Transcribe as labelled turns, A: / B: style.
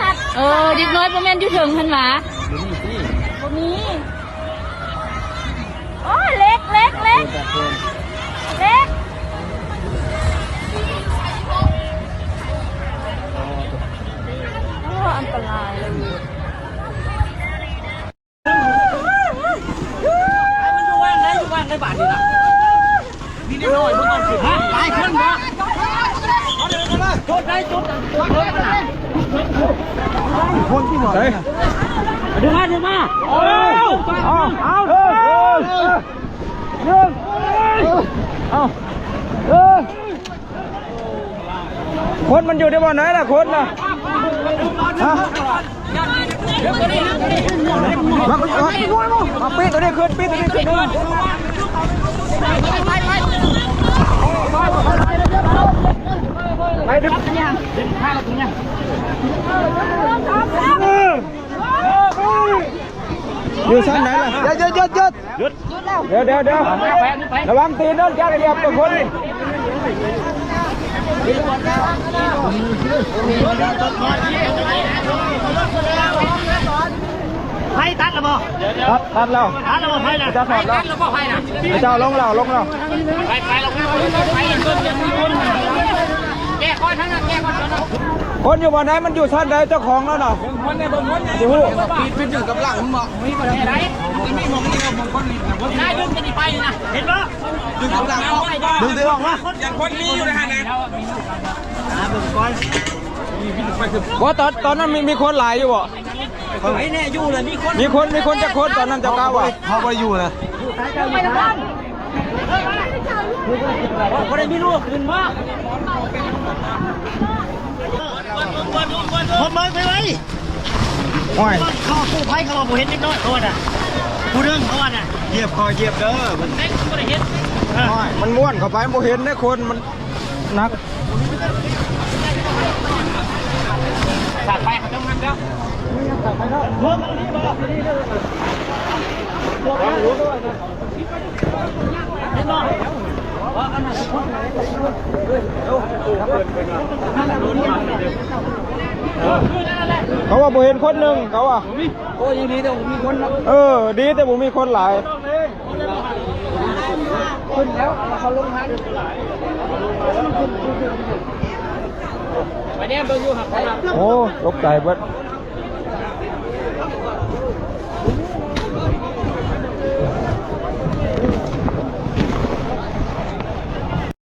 A: นัดเด็กน้อยประมาณอยู่ถึงพันหมาบ่มีโอ้เล็กเล็กเล็กเล็กอันตรายเลย
B: มันอยู่ว่างได้บาทนี่ล่ะมีนิดหน่อยมันก่อนสิฮะหลายคนบ่เอาเดี๋ยวกันเลยจุดได้จุดคนที่หมดเลยดึงมาเอา
C: คนมันอยู่ในบ่อไหนล่ะคนน่ะฮะมาปีตัวนี้ขึ้นปีตัวนี้ขึ้นไปดึงข้าเราถึงยังอยู่ชั้นไหนล่ะหยุดเดี๋ยวระวังตีนนั่นจะเหยียบตัวคน
B: ไผ่ตัดแล้วบ่
C: ตัดแล้ว
B: ไผ่น่ะ
C: จะถอดแล้วเจ้าลงแล้ว
B: ไผ่ลงไผ่แก้ก้อนทั้งนั้นแก้ก้อน
C: คนอยู่บ่อนไหนมันอยู่ชั้นไหนเจ้าของแล้วเนาะคนในบนจะพูดปีนถึงกับหลังมึงมีประเด็นไหนไม่มองนี่เรามองคนนี้
B: ได้ดึงจะไปนะเห็นปะ
C: ดึงกับหลังดึงตีออกมาอย่างคนนี้อยู่ในหันนะว่าตอนนั้นมีคนหลายอยู่บ่
B: ไอ้แน่อยู่เลย
C: มีคนจะคนตอนนั้นจะก้าวอ่ะเขาไปอยู่นะ
B: คนได้มีลูกขึ้นมาคนเบิกไปไว้เขากู้ภัยเขาบอกเห็นนิดน้อยเขาอ่ะผู้เรื่องเขาอ่ะ
C: เหยียบเด้อมันม้วนเข้าไปโมเห็นนะคนมันนัก
B: สาดไปเขาต้องมันแล้ว
C: เขาว่าโมเห็นคนหนึ่งเขาว่า
B: โอ้ยังดีแต่มีคน
C: ดีแต่ผมมีคนหลาย
B: ขึ้นแล้วเขาลงทันไปเนี่ยเบิ่งอยู่หักไป
C: โอ้ตกใจเบิด